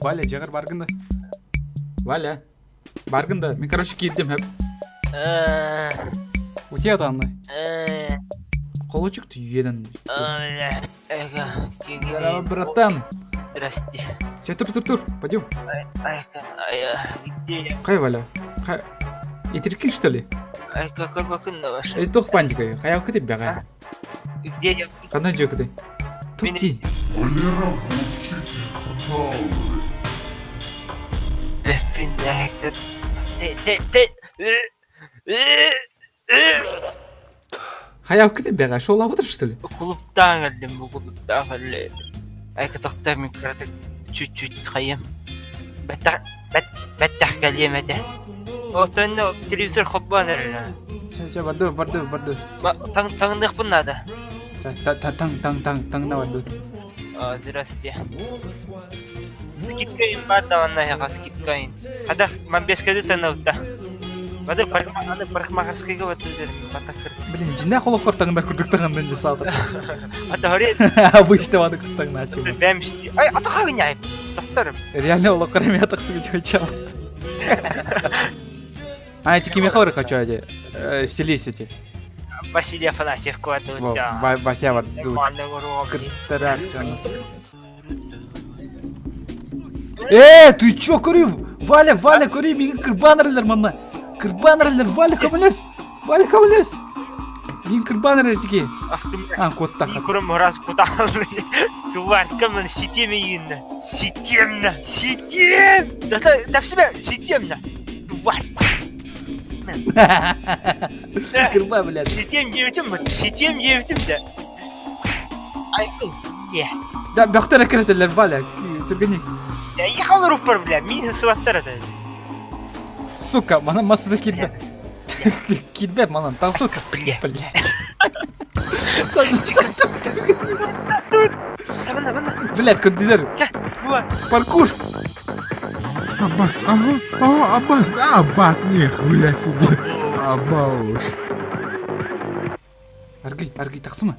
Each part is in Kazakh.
Валя, жағыр баргында. Валя, баргында. Мен, короче, келдім әп. Өте атанды. Қолы жүкті үйеден. Здорово, братан. Здрасте. Сейчас, тур, пойдем. Где? Қай, Валя? Қай? Етеркен, что ли? Какой бакын ваш? Тоқ пандика. Қай ауқы деп бәға? Где я? Қандай жөкіді? Тут день. Қай ауқы деп бәға? Шол ауытыр, что ли? Клубтан geldim bu klubdan geldim. Ayakta min kırdık çüt kayım. Bettah geldim hadi. O tane televizyon xobban erler. Сейчас, барды. Tanıdık bunlar da. Таңна барды. Здрасте. Скидка им бар да ванна яга скидка им. Хада мен 5 кеді танып да. Бадыр парикмахерскийге өтүлдүр. Блин, жина холоқор таңда күрдік таңандан жасалды. Ата хорет. Обычно вадық таңна ачу. Бәмшти. Ай, ата қағыняйып. Тоқтарым. Реально холоқор эме атақсы бит хочамыт. А, эти кеме хоры хочу аде. Стилист эти. Василий Афанасьев куады. Бася бар. Кырттарак жаны. Ты чё, көрі? Валя, көрі, мега кырбан рәлер мана. Кырбан рәлер, Валя, көмілес. Мен кырбан рәлер теке. Котта қат. Көрім ұраз құтағылы. Тувар, кімін сетеме егінді. Сетем! Тәпсіме, сетемні. Тувар. Кырба, блядь. Сетем ебітім де. Айқыл. Да, бәқтер әкіретелер, Валя. Түргенек. Ехал рупор, блядь, мені сываттар еді. Сука, мана масыда келбет. Келбет, манан, тағы сука. Блядь. Блядь, көнділер. Паркур. Аббас, нихуя себе. Абауш. Аргый, тақсыма?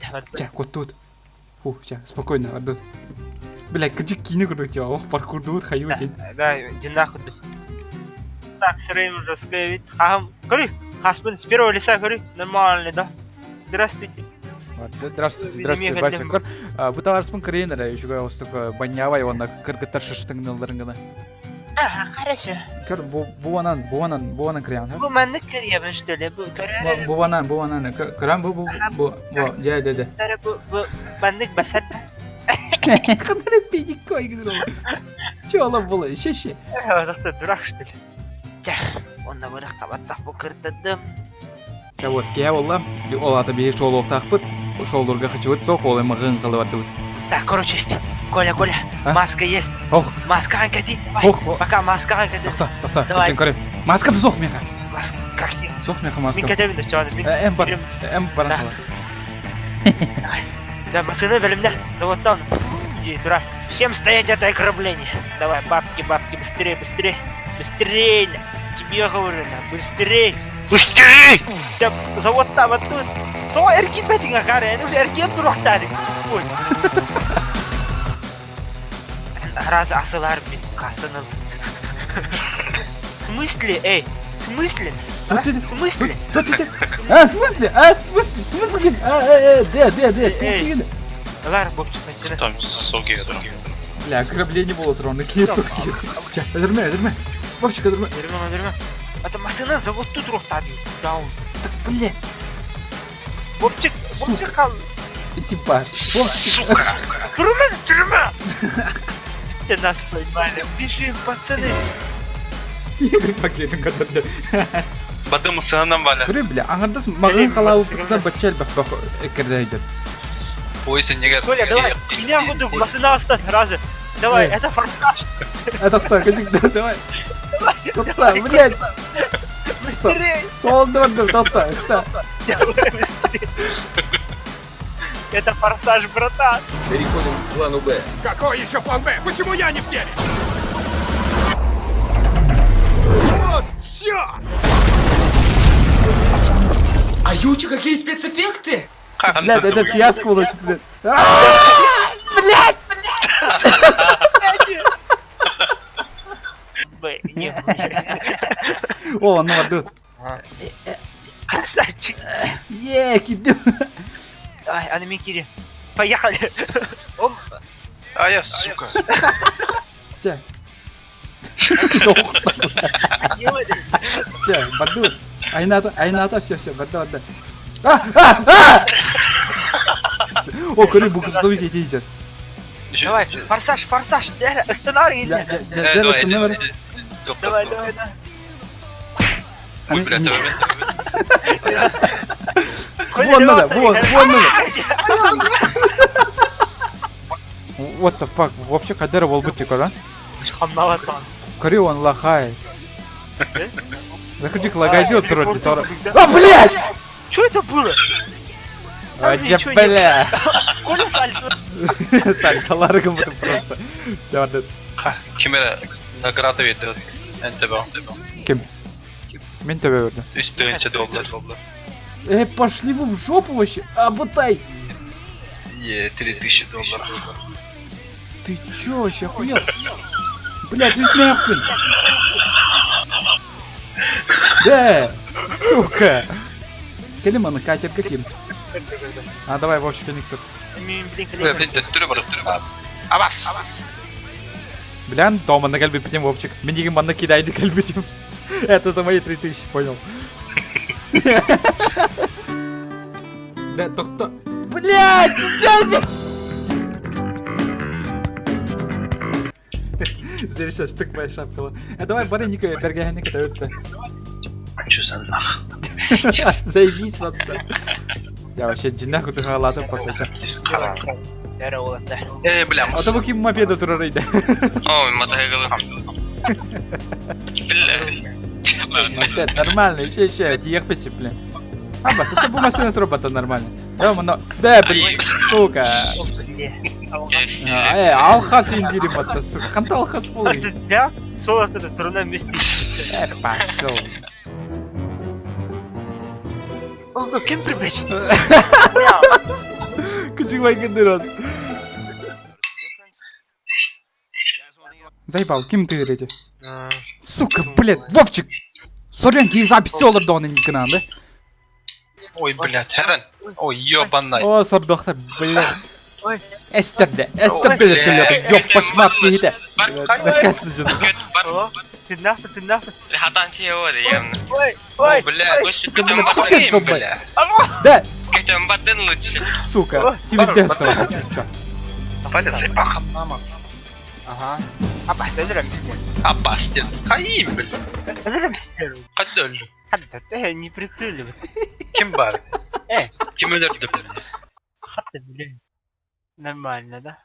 Жа, кот тут. Жа, спокойно, ардут. Блядь, кыжик кийini көрдік жа, оқ паркурды бұд, қайы өтен. Да, жында құдды. Так, сырайым жесткая вид. Хахам, көрі, хаспын, с первого лица көрі, нормальный, да? Здравствуйте. Здравствуйте, Басенкор. Бұталарыспын кірейінер, үшіға остық банявай, онда кіргіттар шыштыңнылдарын гына. Хорошо. Көр, бұванан кірейін, Bu mənlik kırıyabın işte, bu kırıyabın. Бұванан, кіран bu, де. Bu mənlik bəsər. Қанары пейдік қой кедір ол. Че олам болай, шеше. Одақты дұрақ штілі. Жа, онда бұрық қабаттақ бұл кірдідім. Жа, вот, кея олам, ол аты бейі шол оқтақ бұд, шолдырға қычы өт соқ, ол емі ғын қылы барды бұд. Так, короче, Коля, маска есть. Ох. Маска анкати. Пока маска анкати. Тоқта, септен көрем. Маска бір соқ меха. Как я? Соқ меха маска. Мен кетемін де, чуады. Әм баран қала. Да, машины білімді, заводтан. Иди, тура. Всем стоять это ограбление. Давай, бабки, быстрее. Быстрее. Тебе говорю, быстрее. Жа, заводта, вот тут. То эркен бәтің ағары, әні уже эркен тұрақтары. Ой. Раз асылар мен қасыныл. В смысле, эй? В смысле? В смысле? В смысле? Де? Лар, бобчик, начинай. Там соки. Бля, ограбление было тронно, кие соки. Öldürme. Бобчик, öldürme. Öldürme. Это машина завод тут рухтады. Даун. Бля. Бобчик кал. Типа, Сука! Тюрьма! Ты нас поймали. Бежим, пацаны. Пакетин катырды. Бадым сынынан Валя. Көрем, бля, аңырдас мағын қалауы бұқтан бачал бақ әкірді айдыр. Ойсы неге... Коля, давай, меня буду машина оставь, разы. Давай, это форсаж. Это что, качек, давай. Топта, блядь. Быстрее. Топта, все. Давай, быстрее. Это форсаж, братан. Переходим к плану Б. Какой еще план Б? Почему я не в теле? Вот черт! А Ючи, какие спецэффекты? Блядь, это фиаско было, блядь. Блядь! О, ну Вардут. Красавчик. Кидем. Давай, Анамикири. Поехали. Оп. А я, сука. Ча. Ё-моё. Ча, Вардут. Айната, все, Вардут. О, көрі бұл қызовик етейді. Давай, форсаж, Дядя, останови меня. Дәл осыны Давай. Ой, блядь, тәуба. Вон надо. What the fuck? Вовчик қайдары ол бұтты көрі? Хамналатан. Көрі он лахай. Заходик лагайды отырды. А, блядь! Что это было? Аджа, ничего не бля. Коля сальто. Сальталары кім бұты просто. Жарды. Кемері награда верді. НТБ. Кім? Мен тебе өрді. $3000. Пошли вы в жопу вообще. Абутай. $3000. Ты чё вообще охуел? Блядь, весь нахуй. Да, сука. Келим аны катерге ким. А давай Вовчика никто. Абас. Блян, дома на кальбе пятим Вовчик. Меня манна кидайды кальбе пятим. Это за мои 3000, понял. Да, тоқта. Блядь, ты чё здесь? Зарешаешь, штук моя шапкала. Давай, барыника, бергаханика, да. Чё за нах? Заебись, ладно. Я вообще джинаху тухалата потача. Яра олатта. Бля, А то буки мопеда турарыйда. Ой, мотоциклы. Бля. Нормально, еще, ехать, блин. Абас, это bu машина робота нормально. Да, блин, сука. Алхас индирим это, сука. Ханта алхас полы. Я? Соло это трудно вместе. Пошел. Ого, кем прибечь? Кучевай гандерон. Заебал, кем ты верите? Сука, блядь, Вовчик! Сорянки и запись олар да оның никынан, да? Ой, блядь, Херен. Ой, ёбанай. О, сордоқта, блядь. Ой. Эстерде, білер түледі, ёппа шмат кейді. Накасты жүді. О, ты нахуй. Хатан теория явно. Ой, Блядь, Покажи, бля. Да, Кетем баттен лучше. сука, тебе дестова, чё? Полиция пахом, мама. Ага. Абас, öldüremezler. Аббас, дед. Каим, блядь. Öldüremezler. Hadi öldü. Hatta не прикрыли. Kim var? Э. Kim öldürdü beni? Hatta блин. Нормально, да?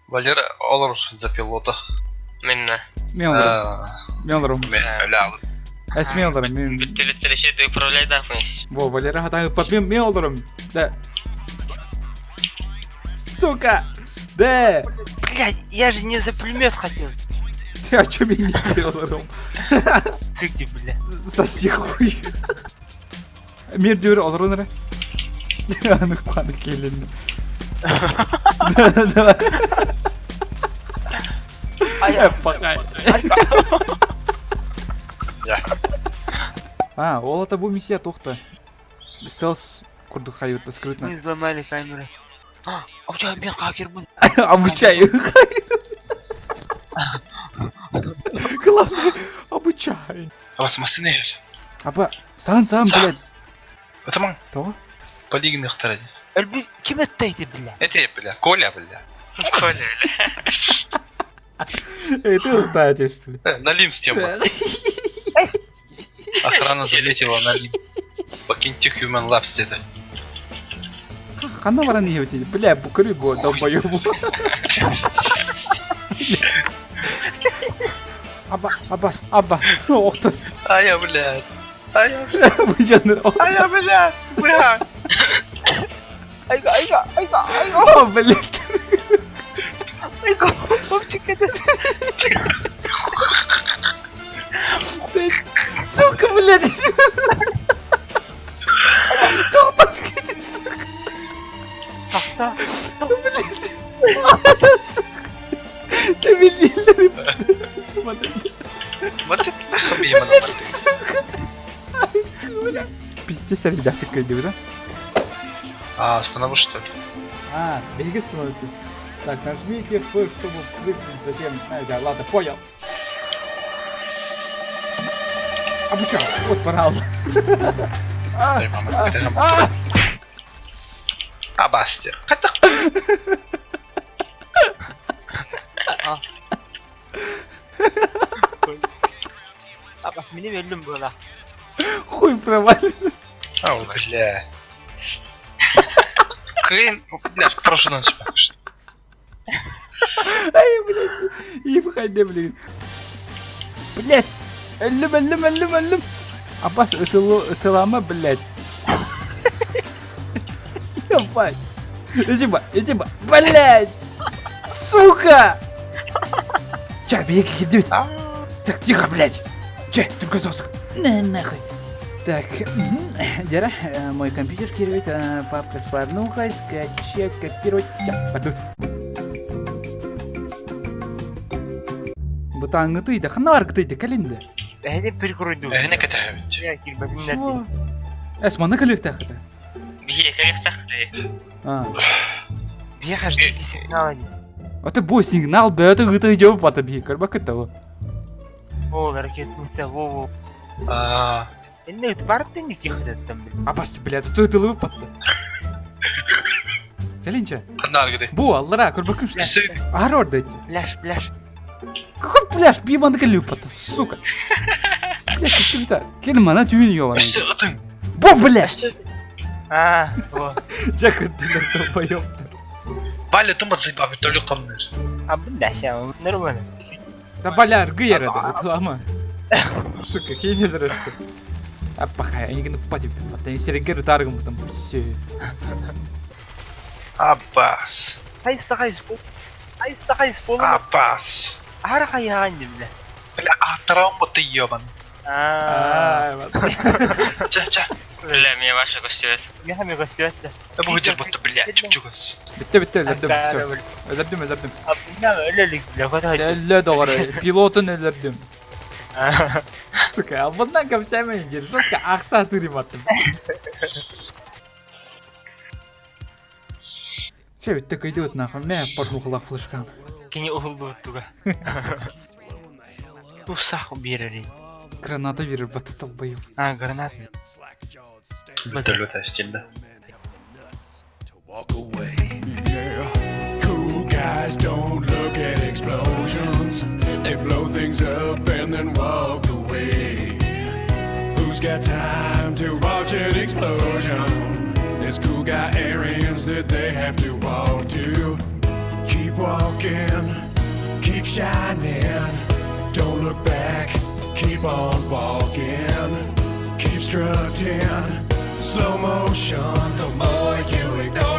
Валера olur за пилота. Minna. Мен ұрым. Öyle alır. Мен ұрым. Телешет управляй дахмеш. Во, Валера хатағы пап, мен ұрым. Да. Сука! Да! Блядь, я же не за пулемет хотел. Ты о чем я не делал? Цыки, блядь. Соси хуй. Мир дюр олрунера. Ну паны келин. Давай. Пока. А, ол это бұл миссия тоқта. Стелс курдық хайотта скрытно. Мы взломали камеры. А у тебя мен хакермын. Обучаю. Главное, обучай. Басмасын егер. Апа, саған, блядь. Атаман, Тоғы? полигон ықтырады. Әлбі, кем әттейді, бля? Это, бля, Коля, бля. Коля, Эй, ты устаешь, что ли? Налим с тем. Эс! Охрана залетела налим. Покиньте Human Labs деді. Қанда баран не өтейді? Бля, бұкірі бұл, долбоебу. Абба, оқтасты. Ая, блядь. Ая, Бұл жаныр, ая, блядь. Бля. Айга. о, блядь. Айга, Вовчик, это... Сука, блядь. Тоқтасты, сука. Тахта. Ты медленно. Вот это нахуй ему надо. Пиздец, ребята, кайду, да? А, останову что ли? А, беги становится. Так, нажмите F, чтобы прыгнуть, затем... да, ладно, понял. Обучал. Вот, пожалуйста. Дай, мама, дай, мама. Бастер. Хотя... Abbas benim öldüm burada. Хуй провалился. Ау, бля. Крин, бля, в прошлую ночь покажешь. Ай, блядь. И входи, блин. Блядь. Ölüm. Abbas ıtılama, блядь. Ебать. Иди ба, блядь. Сука. Ча, беги, иди. Так, тихо, блядь. Че, только сосок. Нахуй. Так, Дера, мой компьютер кирует, папка с порнухой, скачать, копировать. Ча, подут. Бутангытыйды, ханаргытыйды, калинды. Hadi bir kuruydu. هناك تعبت. Ya kilbedim Шо? nerede? Esma, калих тахыта? هي كيف تخطي А. Bir hajdi signal. А ты бой сигнал, бэты гыты идём по тебе, карбак этого. O hareket muhtemelen. А, Ne itibarette ne çıktı А басты, блядь, ты это выпад-то? Калинча? одна где. Бу, аллара, карбакын что? Ар орда эти. Flash. Какой пляж, пьебан калюпа-то, сука. Блядь, ты это, кельмана тюнь ёвана. Что ты? Бу, блядь! Ha, o. Чакай, ты на долбоёб-то. Валя, ты мать заебал, то ли камнешь. Abi ne şey nормально. Да валяр, гыера, да, это лама. Сука, кинь это просто. А пахай, они гну по тебе, потом серегер таргом там все. Аббас. Hayır spol. Аббас. Ara kayağındım bile. Бля, а травма ты ёбан. Ча. لا مية ваша гостевет. Ne hemen gösterdi. Я могу теперь будто, бля, чупчугас. Bitti, öldürdüm, все. Öldürdüm. Abi ne öylelik bile kadar. Öldü doğru, pilotun öldürdüm. Сука, а вот на комсямен держи, жестко ақса атырым аттым. Че, ведь так идет нахуй, мя порнухла флешкан. Kini oldu tuga. Bu sah bir. Граната вирер баты толбоёб. Ha granat. Вертолёта стильно. Walk away. Yeah. Cool guys don't look at explosions. They blow things up and then walk away. Who's got time to watch an explosion? There's cool guy areas that they have to walk to. Keep walking, keep shining. Don't look back, keep on walking. Keep strutting, slow motion. The more you ignore